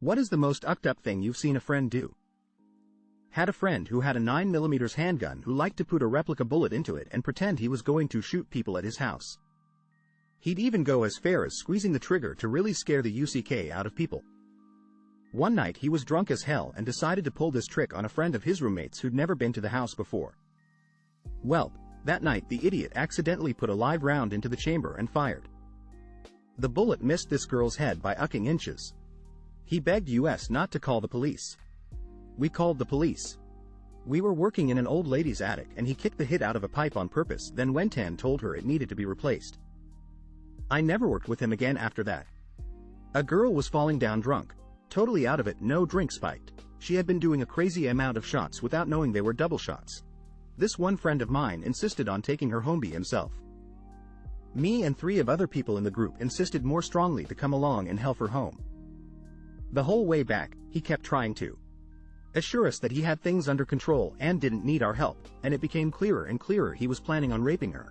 What is the most ucked up thing you've seen a friend do? Had a friend who had a 9mm handgun who liked to put a replica bullet into it and pretend he was going to shoot people at his house. He'd even go as far as squeezing the trigger to really scare the uck out of people. One night he was drunk as hell and decided to pull this trick on a friend of his roommates who'd never been to the house before. Well, that night the idiot accidentally put a live round into the chamber and fired. The bullet missed this girl's head by ucking inches. He begged us not to call the police. We called the police. We were working in an old lady's attic and he kicked the hit out of a pipe on purpose, then went and told her it needed to be replaced. I never worked with him again after that. A girl was falling down drunk. Totally out of it, no drink spiked. She had been doing a crazy amount of shots without knowing they were double shots. This one friend of mine insisted on taking her home by himself. Me and 3 of other people in the group insisted more strongly to come along and help her home. The whole way back, he kept trying to assure us that he had things under control and didn't need our help, and it became clearer and clearer he was planning on raping her.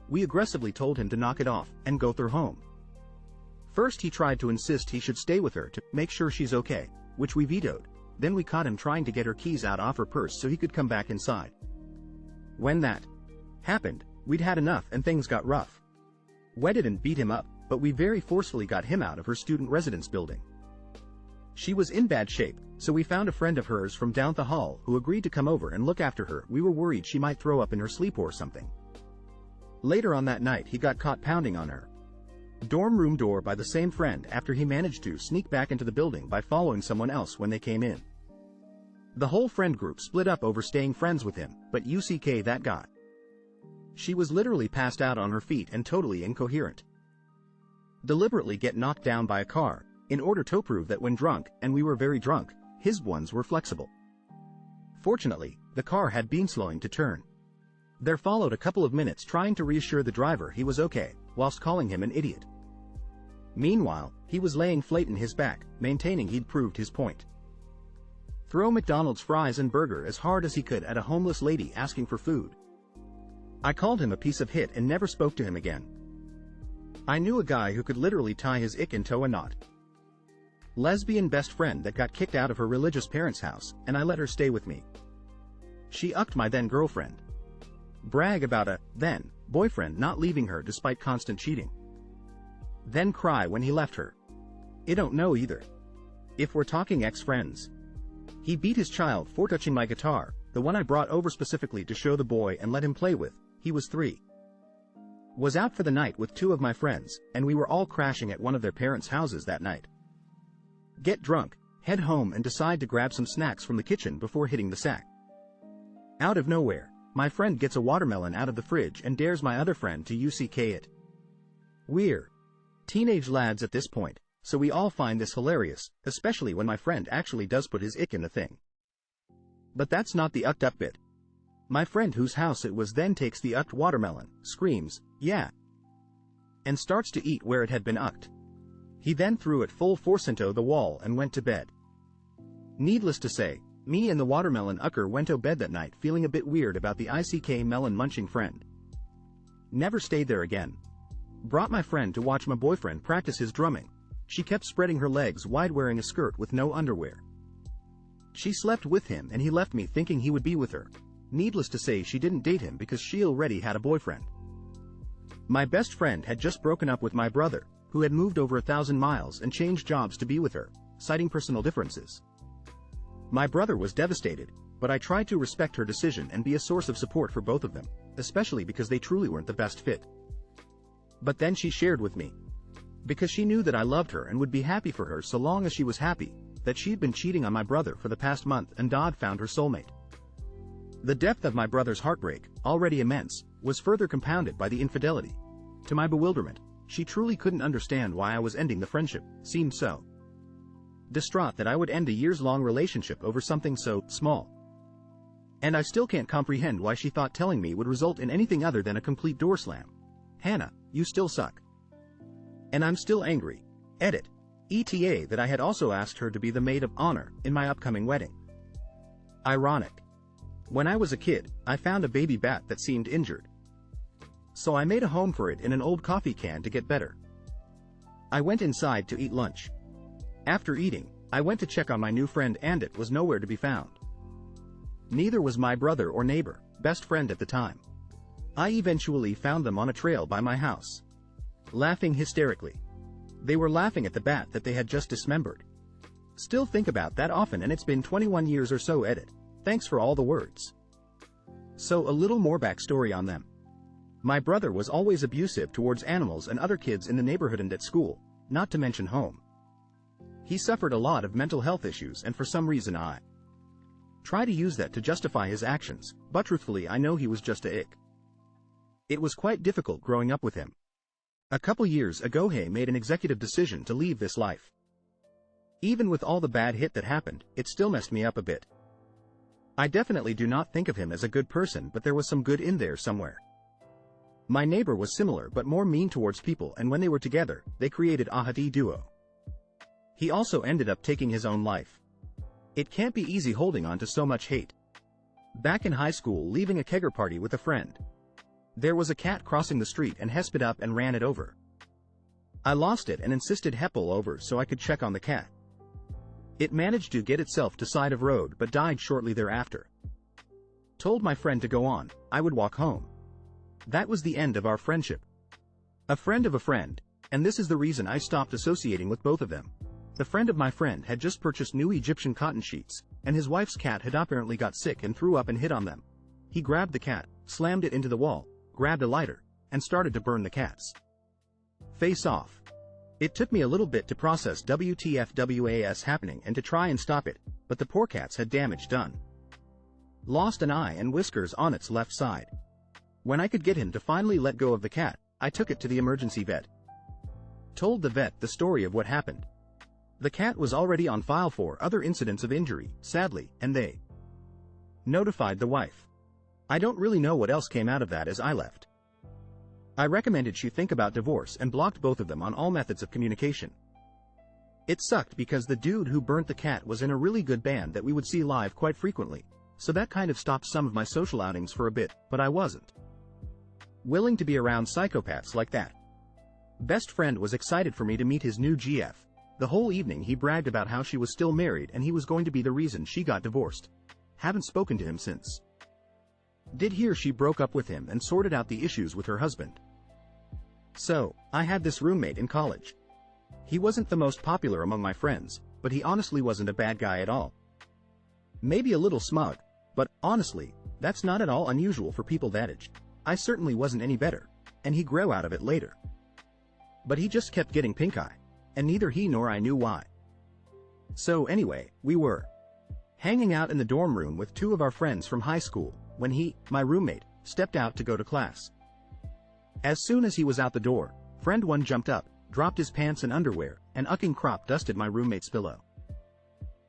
We aggressively told him to knock it off and go through home. First he tried to insist he should stay with her to make sure she's okay, which we vetoed. Then we caught him trying to get her keys out of her purse so he could come back inside. When that happened, we'd had enough and things got rough. We didn't beat him up, but we very forcefully got him out of her student residence building. She was in bad shape, so we found a friend of hers from down the hall who agreed to come over and look after her. We were worried she might throw up in her sleep or something. Later on that night he got caught pounding on her dorm room door by the same friend after he managed to sneak back into the building by following someone else when they came in. The whole friend group split up over staying friends with him, but uck that got. She was literally passed out on her feet and totally incoherent. Deliberately get knocked down by a car, in order to prove that when drunk, and we were very drunk, his ones were flexible. Fortunately, the car had been slowing to turn. There followed a couple of minutes trying to reassure the driver he was okay, whilst calling him an idiot. Meanwhile, he was laying flat in his back, maintaining he'd proved his point. Throw McDonald's fries and burger as hard as he could at a homeless lady asking for food. I called him a piece of hit and never spoke to him again. I knew a guy who could literally tie his ick into a knot. Lesbian best friend that got kicked out of her religious parents' house, and I let her stay with me. She ucked my then girlfriend. Brag about a then boyfriend not leaving her despite constant cheating. Then cry when he left her. I don't know either. If we're talking ex-friends. He beat his child for touching my guitar, the one I brought over specifically to show the boy and let him play with. He was 3. Was out for the night with 2 of my friends, and we were all crashing at one of their parents' houses that night. Get drunk, head home and decide to grab some snacks from the kitchen before hitting the sack. Out of nowhere, my friend gets a watermelon out of the fridge and dares my other friend to uck it. We're teenage lads at this point, so we all find this hilarious, especially when my friend actually does put his ick in the thing. But that's not the ucked up bit. My friend whose house it was then takes the ucked watermelon, screams, "Yeah!" and starts to eat where it had been ucked. He then threw it full force into the wall and went to bed. Needless to say, me and the watermelon ucker went to bed that night feeling a bit weird about the ick melon munching friend. Never stayed there again. Brought my friend to watch my boyfriend practice his drumming. She kept spreading her legs wide wearing a skirt with no underwear. She slept with him and he left me thinking he would be with her. Needless to say she didn't date him because she already had a boyfriend. My best friend had just broken up with my brother, who had moved over 1,000 miles and changed jobs to be with her, citing personal differences. My brother was devastated, but I tried to respect her decision and be a source of support for both of them, especially because they truly weren't the best fit. But then she shared with me. Because she knew that I loved her and would be happy for her so long as she was happy, that she'd been cheating on my brother for the past month and Dodd found her soulmate. The depth of my brother's heartbreak, already immense, was further compounded by the infidelity. To my bewilderment, she truly couldn't understand why I was ending the friendship, seemed so distraught that I would end a years-long relationship over something so small. And I still can't comprehend why she thought telling me would result in anything other than a complete door slam. Hannah, you still suck. And I'm still angry. Edit. ETA that I had also asked her to be the maid of honor in my upcoming wedding. Ironic. When I was a kid, I found a baby bat that seemed injured. So I made a home for it in an old coffee can to get better. I went inside to eat lunch. After eating, I went to check on my new friend and it was nowhere to be found. Neither was my brother or neighbor, best friend at the time. I eventually found them on a trail by my house, laughing hysterically. They were laughing at the bat that they had just dismembered. Still think about that often, and it's been 21 years or so. Edit. Thanks for all the words. So a little more backstory on them. My brother was always abusive towards animals and other kids in the neighborhood and at school, not to mention home. He suffered a lot of mental health issues, and for some reason I try to use that to justify his actions, but truthfully I know he was just a ick. It was quite difficult growing up with him. A couple years ago he made an executive decision to leave this life. Even with all the bad hit that happened, it still messed me up a bit. I definitely do not think of him as a good person, but there was some good in there somewhere. My neighbor was similar but more mean towards people, and when they were together, they created a happy duo. He also ended up taking his own life. It can't be easy holding on to so much hate. Back in high school, leaving a kegger party with a friend. There was a cat crossing the street and he sped up and ran it over. I lost it and insisted he pull over so I could check on the cat. It managed to get itself to side of road but died shortly thereafter. Told my friend to go on, I would walk home. That was the end of our friendship. A friend of a friend, and this is the reason I stopped associating with both of them. The friend of my friend had just purchased new Egyptian cotton sheets, and his wife's cat had apparently got sick and threw up and hit on them. He grabbed the cat, slammed it into the wall, grabbed a lighter, and started to burn the cat's face off. It took me a little bit to process WTFWAS happening and to try and stop it, but the poor cat's had damage done. Lost an eye and whiskers on its left side. When I could get him to finally let go of the cat, I took it to the emergency vet. Told the vet the story of what happened. The cat was already on file for other incidents of injury, sadly, and they notified the wife. I don't really know what else came out of that as I left. I recommended she think about divorce and blocked both of them on all methods of communication. It sucked because the dude who burnt the cat was in a really good band that we would see live quite frequently, so that kind of stopped some of my social outings for a bit, but I wasn't willing to be around psychopaths like that. Best friend was excited for me to meet his new GF. The whole evening he bragged about how she was still married and he was going to be the reason she got divorced. Haven't spoken to him since. Did hear she broke up with him and sorted out the issues with her husband. So, I had this roommate in college. He wasn't the most popular among my friends, but he honestly wasn't a bad guy at all. Maybe a little smug, but honestly, that's not at all unusual for people that age. I certainly wasn't any better, and he grew out of it later. But he just kept getting pink eye, and neither he nor I knew why. So anyway, we were hanging out in the dorm room with two of our friends from high school, when he, my roommate, stepped out to go to class. As soon as he was out the door, friend one jumped up, dropped his pants and underwear, and ucking crop dusted my roommate's pillow.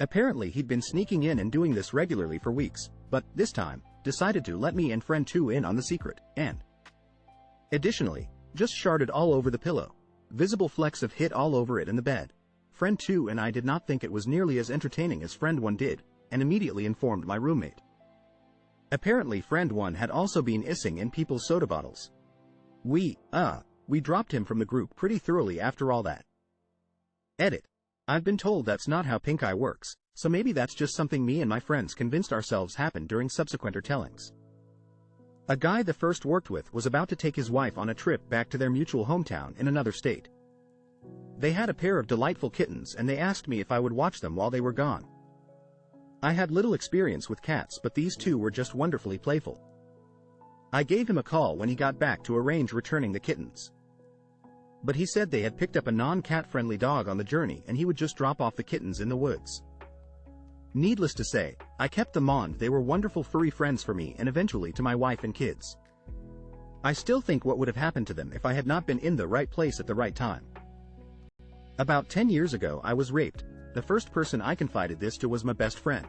Apparently he'd been sneaking in and doing this regularly for weeks, but, this time, decided to let me and friend two in on the secret, and additionally, just sharded all over the pillow. Visible flecks of hit all over it in the bed. Friend two and I did not think it was nearly as entertaining as friend one did, and immediately informed my roommate. Apparently friend one had also been issing in people's soda bottles. We dropped him from the group pretty thoroughly after all that. Edit. I've been told that's not how pink eye works, so maybe that's just something me and my friends convinced ourselves happened during subsequent tellings. A guy the first worked with was about to take his wife on a trip back to their mutual hometown in another state. They had a pair of delightful kittens and they asked me if I would watch them while they were gone. I had little experience with cats, but these two were just wonderfully playful. I gave him a call when he got back to arrange returning the kittens. But he said they had picked up a non-cat-friendly dog on the journey and he would just drop off the kittens in the woods. Needless to say, I kept them on. They were wonderful furry friends for me and eventually to my wife and kids. I still think what would have happened to them if I had not been in the right place at the right time. About 10 years ago I was raped. The first person I confided this to was my best friend.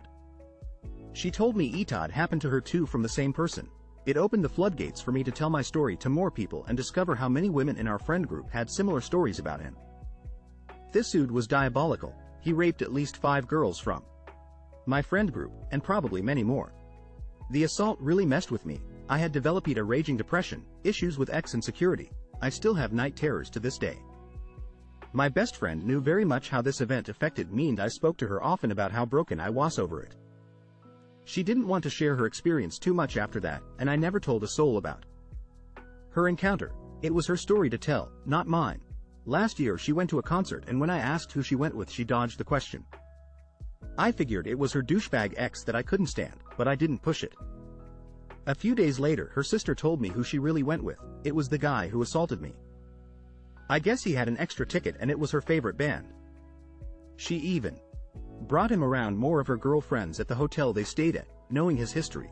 She told me ETOD happened to her too from the same person. It opened the floodgates for me to tell my story to more people and discover how many women in our friend group had similar stories about him. This dude was diabolical. He raped at least 5 girls from my friend group, and probably many more. The assault really messed with me. I had developed a raging depression, issues with ex insecurity. I still have night terrors to this day. My best friend knew very much how this event affected me, and I spoke to her often about how broken I was over it. She didn't want to share her experience too much after that, and I never told a soul about her encounter. It was her story to tell, not mine. Last year she went to a concert, and when I asked who she went with, she dodged the question. I figured it was her douchebag ex that I couldn't stand, but I didn't push it. A few days later, her sister told me who she really went with. It was the guy who assaulted me. I guess he had an extra ticket and it was her favorite band. She even brought him around more of her girlfriends at the hotel they stayed at, knowing his history.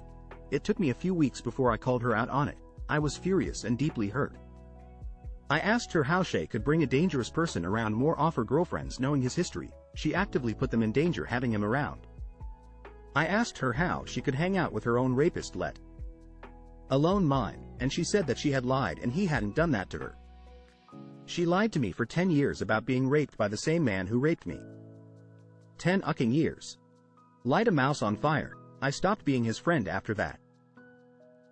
It took me a few weeks before I called her out on it. I was furious and deeply hurt. I asked her how she could bring a dangerous person around more of her girlfriends knowing his history. She actively put them in danger having him around. I asked her how she could hang out with her own rapist, let alone mine, and she said that she had lied and he hadn't done that to her. She lied to me for 10 years about being raped by the same man who raped me. 10 ucking years. Light a mouse on fire. I stopped being his friend after that.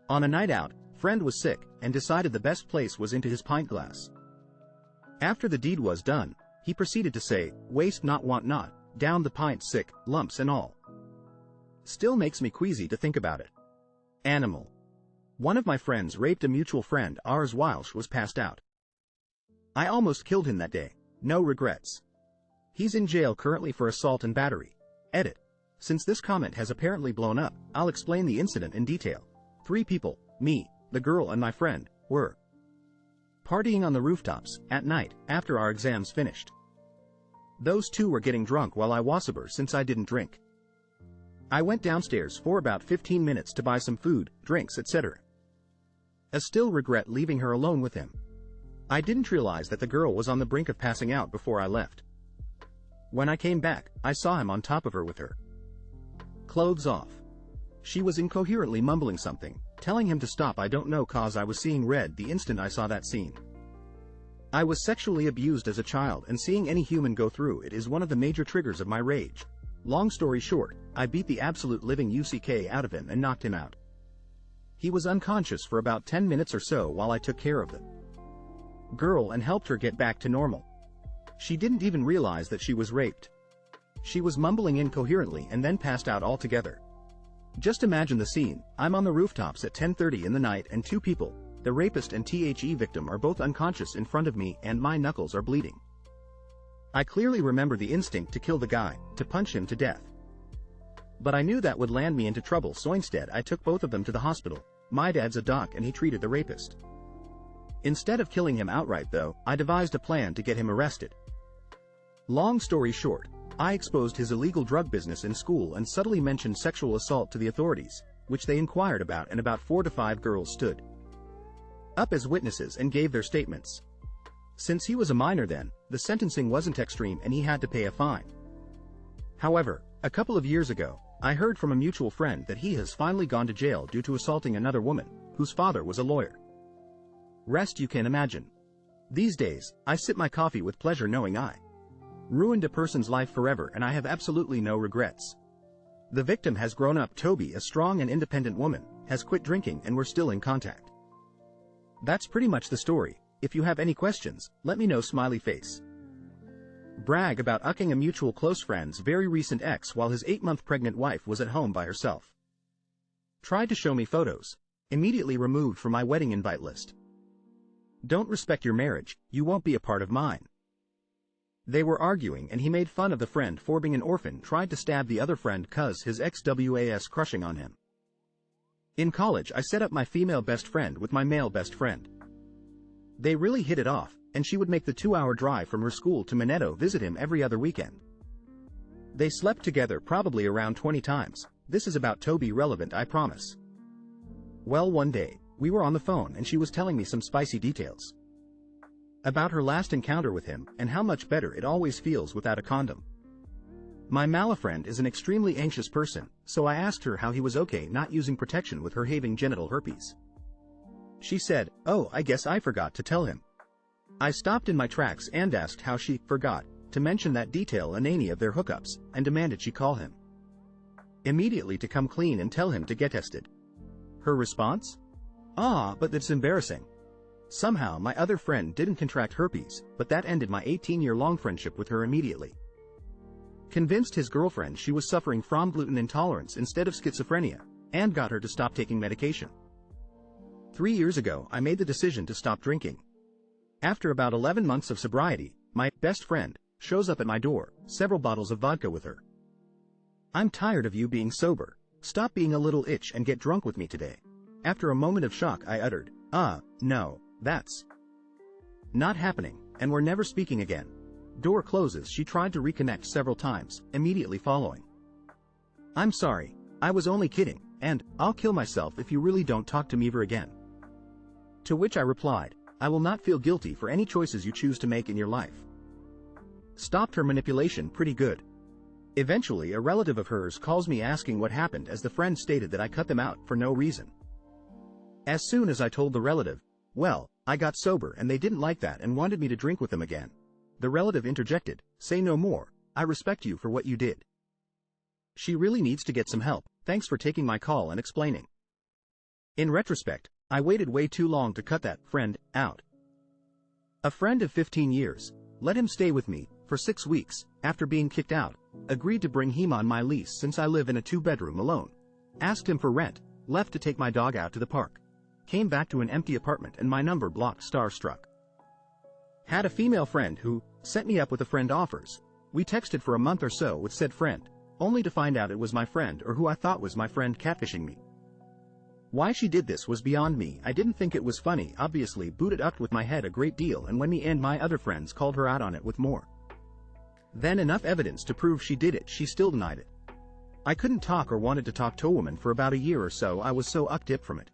On a night out, friend was sick and decided the best place was into his pint glass. After the deed was done, he proceeded to say, "Waste not, want not, down the pint, sick, lumps and all." Still makes me queasy to think about it. Animal. One of my friends raped a mutual friend ours while she was passed out. I almost killed him that day. No regrets. He's in jail currently for assault and battery. Edit. Since this comment has apparently blown up, I'll explain the incident in detail. 3 people, me, the girl and my friend, were partying on the rooftops at night after our exams finished. Those 2 were getting drunk while I was sober since I didn't drink. I went downstairs for about 15 minutes to buy some food, drinks, etc. I still regret leaving her alone with him. I didn't realize that the girl was on the brink of passing out before I left. When I came back, I saw him on top of her with her clothes off. She was incoherently mumbling something, telling him to stop. I don't know, cause I was seeing red the instant I saw that scene. I was sexually abused as a child, and seeing any human go through it is one of the major triggers of my rage. Long story short, I beat the absolute living UCK out of him and knocked him out. He was unconscious for about 10 minutes or so while I took care of the girl and helped her get back to normal. She didn't even realize that she was raped. She was mumbling incoherently and then passed out altogether. Just imagine the scene. I'm on the rooftops at 10:30 in the night and 2 people, the rapist and THE victim, are both unconscious in front of me and my knuckles are bleeding. I clearly remember the instinct to kill the guy, to punch him to death. But I knew that would land me into trouble, so instead I took both of them to the hospital. My dad's a doc and he treated the rapist. Instead of killing him outright though, I devised a plan to get him arrested. Long story short, I exposed his illegal drug business in school and subtly mentioned sexual assault to the authorities, which they inquired about, and about 4 to 5 girls stood up as witnesses and gave their statements. Since he was a minor then, the sentencing wasn't extreme and he had to pay a fine. However, a couple of years ago, I heard from a mutual friend that he has finally gone to jail due to assaulting another woman, whose father was a lawyer. Rest you can imagine. These days, I sip my coffee with pleasure knowing I ruined a person's life forever, and I have absolutely no regrets. The victim has grown up. Toby, a strong and independent woman, has quit drinking and we're still in contact. That's pretty much the story. If you have any questions, let me know. Smiley face. Brag about ucking a mutual close friend's very recent ex while his 8-month pregnant wife was at home by herself. Tried to show me photos. Immediately removed from my wedding invite list. Don't respect your marriage, you won't be a part of mine. They were arguing and he made fun of the friend for being an orphan, tried to stab the other friend cause his ex was crushing on him. In college I set up my female best friend with my male best friend. They really hit it off, and she would make the 2-hour drive from her school to Minetto visit him every other weekend. They slept together probably around 20 times. This is about Toby relevant, I promise. Well, one day, we were on the phone and she was telling me some spicy details about her last encounter with him and how much better it always feels without a condom. My malafriend is an extremely anxious person, so I asked her how he was okay not using protection with her having genital herpes. She said, "Oh, I guess I forgot to tell him." I stopped in my tracks and asked how she forgot to mention that detail in any of their hookups, and demanded she call him immediately to come clean and tell him to get tested. Her response? "Ah, but that's embarrassing." Somehow my other friend didn't contract herpes, but that ended my 18-year-long friendship with her immediately. Convinced his girlfriend she was suffering from gluten intolerance instead of schizophrenia, and got her to stop taking medication. 3 years ago I made the decision to stop drinking. After about 11 months of sobriety, my best friend shows up at my door, several bottles of vodka with her. "I'm tired of you being sober. Stop being a little itch and get drunk with me today." After a moment of shock I uttered, "No, that's not happening," and we're never speaking again. Door closes. She tried to reconnect several times, immediately following, "I'm sorry, I was only kidding, and I'll kill myself if you really don't talk to me ever again." To which I replied, "I will not feel guilty for any choices you choose to make in your life." Stopped her manipulation pretty good. Eventually a relative of hers calls me asking what happened, as the friend stated that I cut them out for no reason. As soon as I told the relative, "Well, I got sober and they didn't like that and wanted me to drink with them again," the relative interjected, "Say no more, I respect you for what you did. She really needs to get some help. Thanks for taking my call and explaining." In retrospect, I waited way too long to cut that friend out. A friend of 15 years, let him stay with me for 6 weeks, after being kicked out, agreed to bring him on my lease since I live in a 2-bedroom alone. Asked him for rent, left to take my dog out to the park. Came back to an empty apartment and my number blocked, starstruck. Had a female friend who set me up with a friend offers. We texted for a month or so with said friend, only to find out it was my friend, or who I thought was my friend, catfishing me. Why she did this was beyond me. I didn't think it was funny, obviously booted up with my head a great deal, and when me and my other friends called her out on it with more than enough evidence to prove she did it, she still denied it. I couldn't talk or wanted to talk to a woman for about a year or so. I was so ucked from it.